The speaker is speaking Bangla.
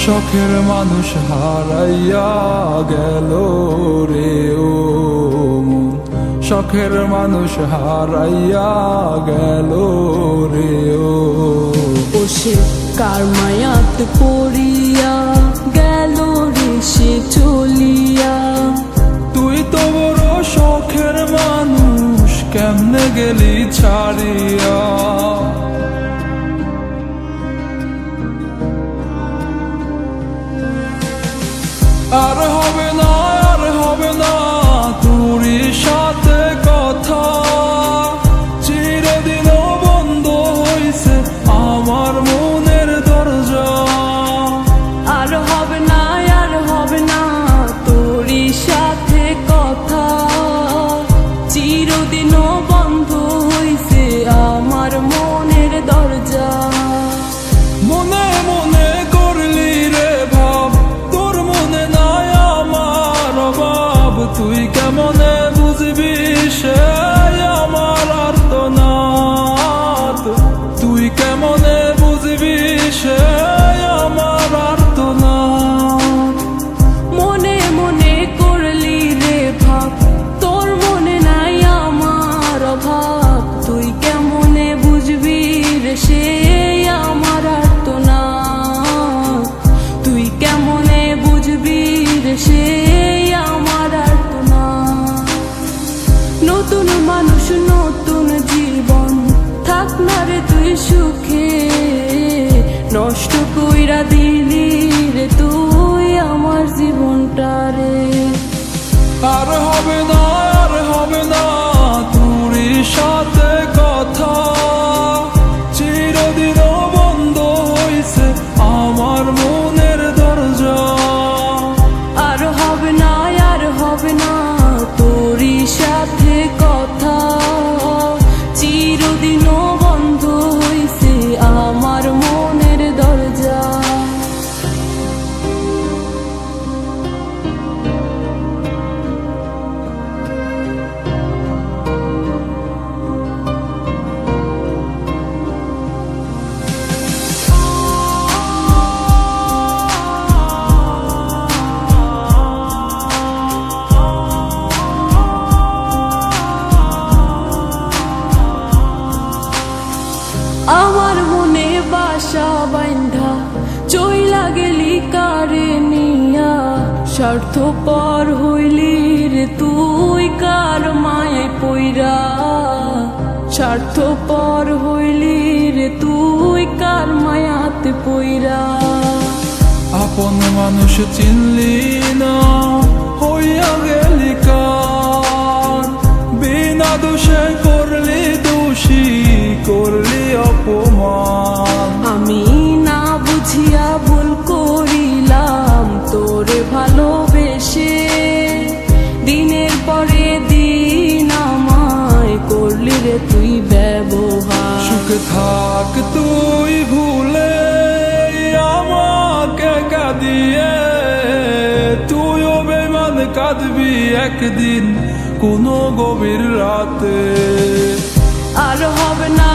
শখের মানুষ হারাইয়া গেল রে ও মন, শখের মানুষ হারাইয়া গেল রে ও। সে কার মায়াত পড়িয়া গেল রে সে চলিয়া। তুই তো বড় শখের মানুষ, কেমনে গেলি ছাড়িয়া। আর হবে না, আর হবে না তোরই সাথে কথা, চিরদিনও বন্ধ হইছে আমার মনের দরজা। আর হবে না, আর হবে না তোরই সাথে কথা, চিরদিনও বন্ধ হইছে আমার মনের দরজা। মনে মনে করলি রে ভাব, তোর মনে নাই আমার অভাব। তুই কেমনে বুঝবি সে আমার আর্তনাদ, তুই কেমনে বুঝবি সে আমার আর্তনাদ। মনে মনে করলি রে ভাব, তোর মনে নাই আমার অভাব। তুই কেমনে বুঝবি রে সে আমার আর্তনাদ, তুই কেমনে বুঝবি রে সে আমার আর্তনাদ। নতুন মানুষ নতুন জীবন, থাক না রে তুই সুখে, নষ্ট কইরা দিলি রে তুই আমার জীবনটা রে। আর হবে না, আর হবে না তোরই সাথে কথা, চিরদিনও বন্ধ হইছে আমার মনের দরজা। আর হবে না, আর হবে না তোরই সাথে কথা, চিরদিনও বন্ধ হইছে আমার মনের দরজা। আমার মনে বাসা বাইন্ধা চইলা গেলি কারে নিয়া, স্বার্থপর হইলি রে তুই কার মায়ায় পইরা। স্বার্থপর হইলি রে তুই কার মায়াতে পইরা। আপন মানুষ চিনলি না, হইয়া গেলি কার। বিনা দোষে করলি দোষী, করলি অপমান। আমি না বুঝিয়া ভুল করিলাম তোরে ভালোবেসে, দিনের পরে দিন আমায় করলি রে তুই ব্যবহার। সুখে থাক তুই ভুলে আমাকে কাঁদিয়ে, তুইও বেমান কাঁদবি একদিন কোনো গভীর রাতে। আর হবে না,